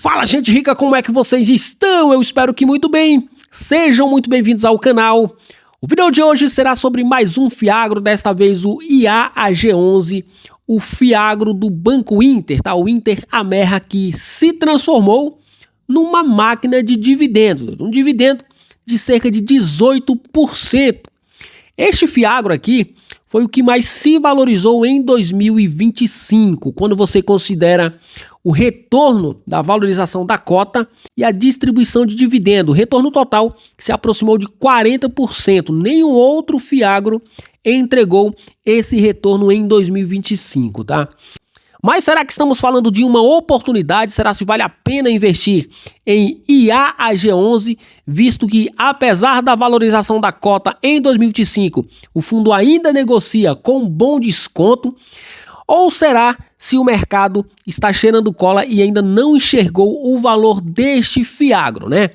Fala, gente rica, como é que vocês estão? Eu espero que muito bem. Sejam muito bem-vindos ao canal. O vídeo de hoje será sobre mais um fiagro, desta vez o IAAG11, o fiagro do Banco Inter, tá? O Inter Amerra, que se transformou numa máquina de dividendos, um dividendo de cerca de 18%. Este fiagro aqui foi o que mais se valorizou em 2025, quando você considera o retorno da valorização da cota e a distribuição de dividendo, o retorno total que se aproximou de 40%. Nenhum outro fiagro entregou esse retorno em 2025, tá? Mas será que estamos falando de uma oportunidade? Será que vale a pena investir em IAAG11, visto que, apesar da valorização da cota em 2025, o fundo ainda negocia com bom desconto? Ou será se o mercado está cheirando cola e ainda não enxergou o valor deste fiagro, né?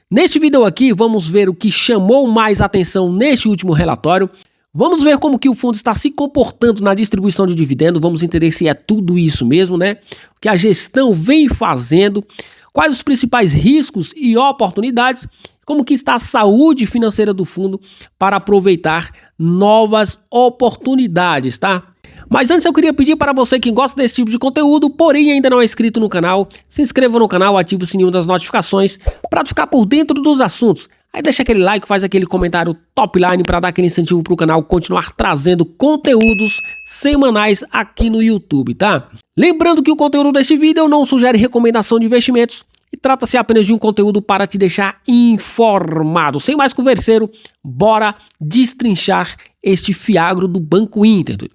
Neste vídeo aqui, vamos ver o que chamou mais atenção neste último relatório. Vamos ver como que o fundo está se comportando na distribuição de dividendo, vamos entender se é tudo isso mesmo, né? O que a gestão vem fazendo, quais os principais riscos e oportunidades, como que está a saúde financeira do fundo para aproveitar novas oportunidades, tá? Mas antes eu queria pedir para você que gosta desse tipo de conteúdo, porém ainda não é inscrito no canal, se inscreva no canal, ative o sininho das notificações para ficar por dentro dos assuntos. Aí deixa aquele like, faz aquele comentário top line para dar aquele incentivo para o canal continuar trazendo conteúdos semanais aqui no YouTube, tá? Lembrando que o conteúdo deste vídeo não sugere recomendação de investimentos e trata-se apenas de um conteúdo para te deixar informado. Sem mais converseiro, bora destrinchar este fiagro do Banco Inter.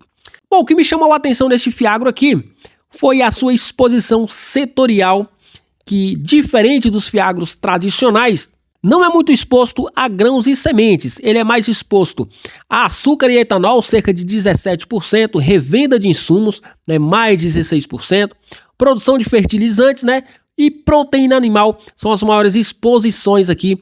Bom, o que me chamou a atenção neste fiagro aqui foi a sua exposição setorial, que, diferente dos fiagros tradicionais, não é muito exposto a grãos e sementes. Ele é mais exposto a açúcar e etanol, cerca de 17%, revenda de insumos, né, mais 16%, produção de fertilizantes, né, e proteína animal são as maiores exposições aqui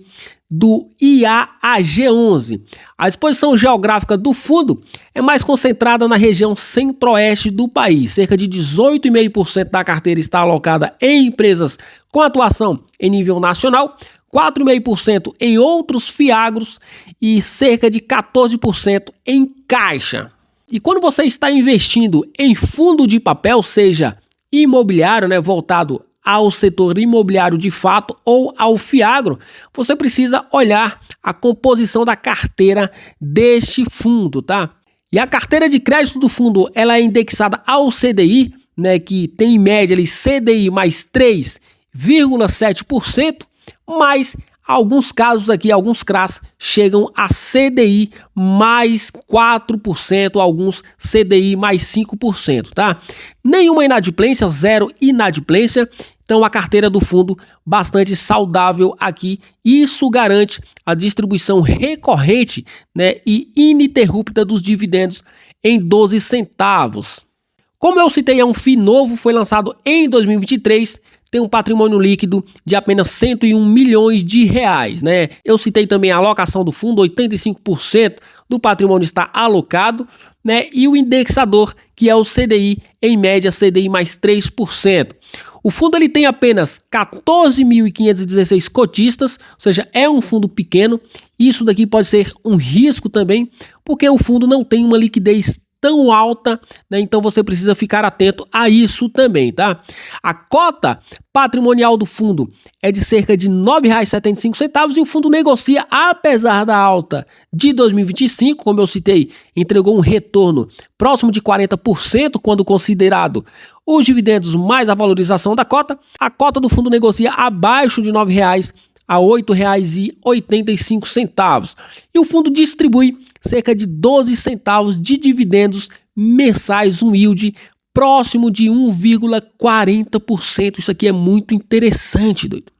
do IAAG11. A exposição geográfica do fundo é mais concentrada na região centro-oeste do país. Cerca de 18,5% da carteira está alocada em empresas com atuação em nível nacional, 4,5% em outros fiagros e cerca de 14% em caixa. E quando você está investindo em fundo de papel, seja imobiliário, né, voltado ao setor imobiliário de fato ou ao fiagro, você precisa olhar a composição da carteira deste fundo, tá? E a carteira de crédito do fundo, ela é indexada ao CDI, né, que tem em média ali CDI mais 3,7%, mas alguns casos aqui, alguns CRAs chegam a CDI mais 4%, alguns CDI mais 5%, tá? Nenhuma inadimplência, zero inadimplência, então a carteira do fundo bastante saudável aqui. Isso garante a distribuição recorrente, né, e ininterrupta dos dividendos em 12 centavos. Como eu citei, é um FII novo, foi lançado em 2023, tem um patrimônio líquido de apenas 101 milhões de reais, né? Eu citei também a alocação do fundo, 85% do patrimônio está alocado, né? E o indexador, que é o CDI, em média CDI mais 3%. O fundo ele tem apenas 14.516 cotistas, ou seja, é um fundo pequeno. Isso daqui pode ser um risco também, porque o fundo não tem uma liquidez tão alta, né? Então você precisa ficar atento a isso também, tá? A cota patrimonial do fundo é de cerca de R$ 9,75 e o fundo negocia, apesar da alta de 2025, como eu citei, entregou um retorno próximo de 40% quando considerado os dividendos mais a valorização da cota. A cota do fundo negocia abaixo de R$ 9,00 a R$ 8,85. E o fundo distribui cerca de 12 centavos de dividendos mensais, um yield próximo de 1,40%. Isso aqui é muito interessante, doido.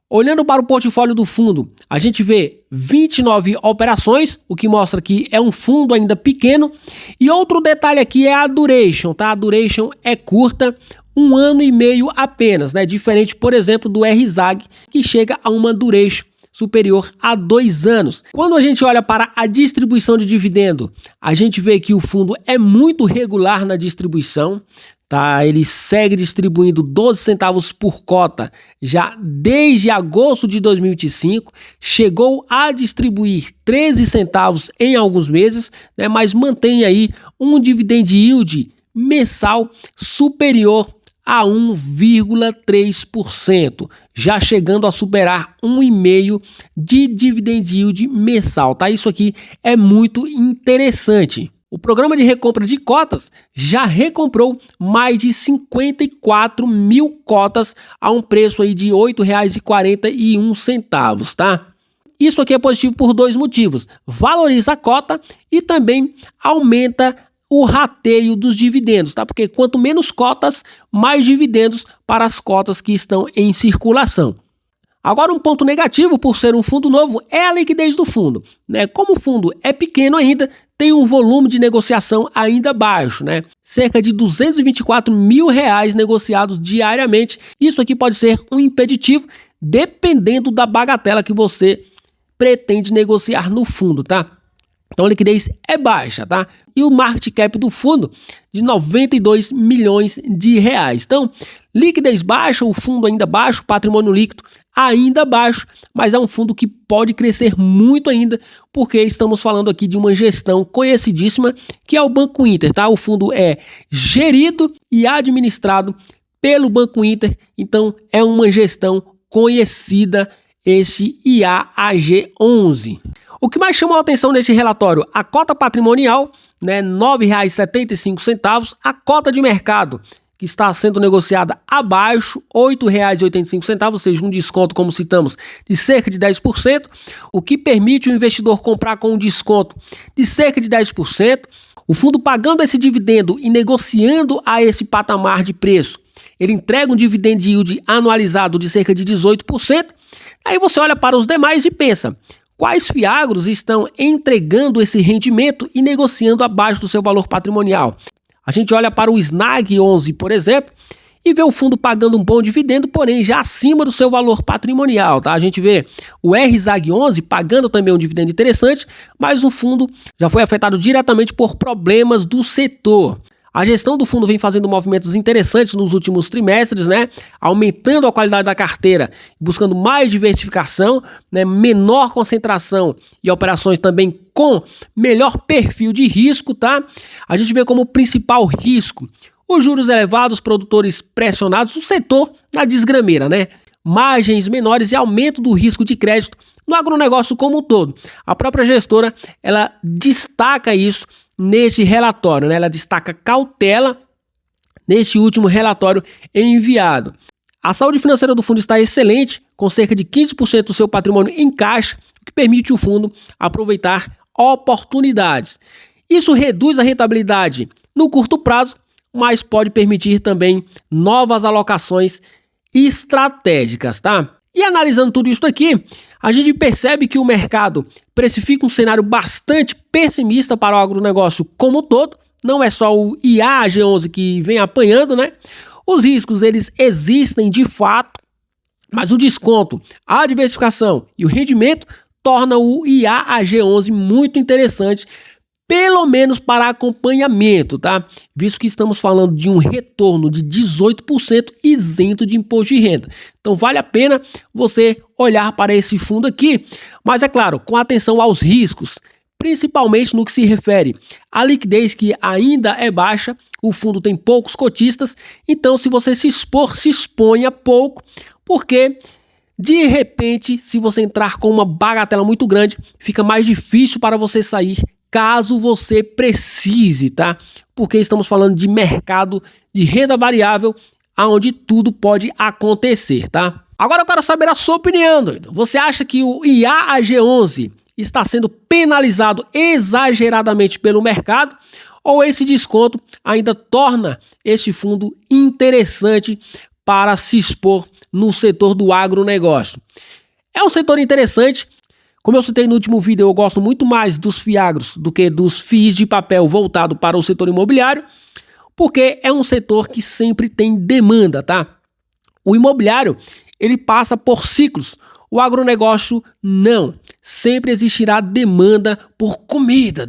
Olhando para o portfólio do fundo, a gente vê 29 operações, o que mostra que é um fundo ainda pequeno. E outro detalhe aqui é a duration, tá? A duration é curta, 1 ano e meio apenas, né? Diferente, por exemplo, do RZAG, que chega a uma duration superior a 2 anos. Quando a gente olha para a distribuição de dividendo, a gente vê que o fundo é muito regular na distribuição, tá? Ele segue distribuindo 12 centavos por cota já desde agosto de 2025, chegou a distribuir 13 centavos em alguns meses, né? Mas mantém aí um dividend yield mensal superior a 1,3%, já chegando a superar 1,5% de dividend yield mensal, tá? Isso aqui é muito interessante. O programa de recompra de cotas já recomprou mais de 54 mil cotas a um preço aí de R$ 8,41, tá? Isso aqui é positivo por dois motivos: valoriza a cota e também aumenta o rateio dos dividendos, tá? Porque quanto menos cotas, mais dividendos para as cotas que estão em circulação. Agora, um ponto negativo por ser um fundo novo é a liquidez do fundo, né? Como o fundo é pequeno ainda, tem um volume de negociação ainda baixo, né? Cerca de R$ 224 mil negociados diariamente. Isso aqui pode ser um impeditivo, dependendo da bagatela que você pretende negociar no fundo, tá? Então a liquidez é baixa, tá? E o market cap do fundo de 92 milhões de reais. Então, liquidez baixa, o fundo ainda baixo, patrimônio líquido ainda baixo, mas é um fundo que pode crescer muito ainda, porque estamos falando aqui de uma gestão conhecidíssima, que é o Banco Inter, tá? O fundo é gerido e administrado pelo Banco Inter, então é uma gestão conhecida, esse IAAG11. O que mais chamou a atenção neste relatório? A cota patrimonial, né, R$ 9,75, a cota de mercado, que está sendo negociada abaixo, R$ 8,85, ou seja, um desconto, como citamos, de cerca de 10%, o que permite o investidor comprar com um desconto de cerca de 10%. O fundo pagando esse dividendo e negociando a esse patamar de preço, ele entrega um dividend yield anualizado de cerca de 18%. Aí você olha para os demais e pensa: quais fiagros estão entregando esse rendimento e negociando abaixo do seu valor patrimonial? A gente olha para o SNAG 11, por exemplo, e vê o fundo pagando um bom dividendo, porém já acima do seu valor patrimonial, tá? A gente vê o RZAG 11 pagando também um dividendo interessante, mas o fundo já foi afetado diretamente por problemas do setor. A gestão do fundo vem fazendo movimentos interessantes nos últimos trimestres, né? Aumentando a qualidade da carteira, buscando mais diversificação, né? Menor concentração e operações também com melhor perfil de risco, tá? A gente vê como principal risco os juros elevados, produtores pressionados, o setor na desgrameira, né? Margens menores e aumento do risco de crédito no agronegócio como um todo. A própria gestora, ela destaca isso neste relatório, né? Ela destaca cautela neste último relatório enviado. A saúde financeira do fundo está excelente, com cerca de 15% do seu patrimônio em caixa, o que permite o fundo aproveitar oportunidades. Isso reduz a rentabilidade no curto prazo, mas pode permitir também novas alocações estratégicas, tá? E analisando tudo isso aqui, a gente percebe que o mercado precifica um cenário bastante pessimista para o agronegócio como um todo. Não é só o IAAG11 que vem apanhando, né? Os riscos, eles existem de fato, mas o desconto, a diversificação e o rendimento torna o IAAG11 muito interessante, pelo menos para acompanhamento, tá? Visto que estamos falando de um retorno de 18% isento de imposto de renda. Então vale a pena você olhar para esse fundo aqui, mas é claro, com atenção aos riscos, principalmente no que se refere à liquidez, que ainda é baixa, o fundo tem poucos cotistas, então se você se expor, se exponha pouco, porque de repente, se você entrar com uma bagatela muito grande, fica mais difícil para você sair caso você precise, tá? Porque estamos falando de mercado de renda variável, onde tudo pode acontecer, tá? Agora eu quero saber a sua opinião, doido. Você acha que o IAAG11 está sendo penalizado exageradamente pelo mercado, ou esse desconto ainda torna este fundo interessante para se expor no setor do agronegócio? É um setor interessante. Como eu citei no último vídeo, eu gosto muito mais dos fiagros do que dos FIIs de papel voltado para o setor imobiliário, porque é um setor que sempre tem demanda, tá? O imobiliário, ele passa por ciclos, o agronegócio não. Sempre existirá demanda por comida.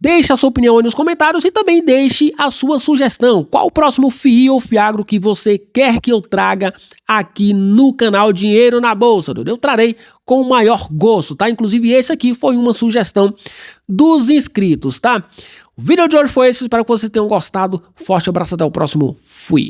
Deixe a sua opinião aí nos comentários e também deixe a sua sugestão. Qual o próximo FII ou FIAGRO que você quer que eu traga aqui no canal Dinheiro na Bolsa? Eu trarei com o maior gosto, tá? Inclusive esse aqui foi uma sugestão dos inscritos, tá? O vídeo de hoje foi esse, espero que vocês tenham gostado. Forte abraço, até o próximo. Fui!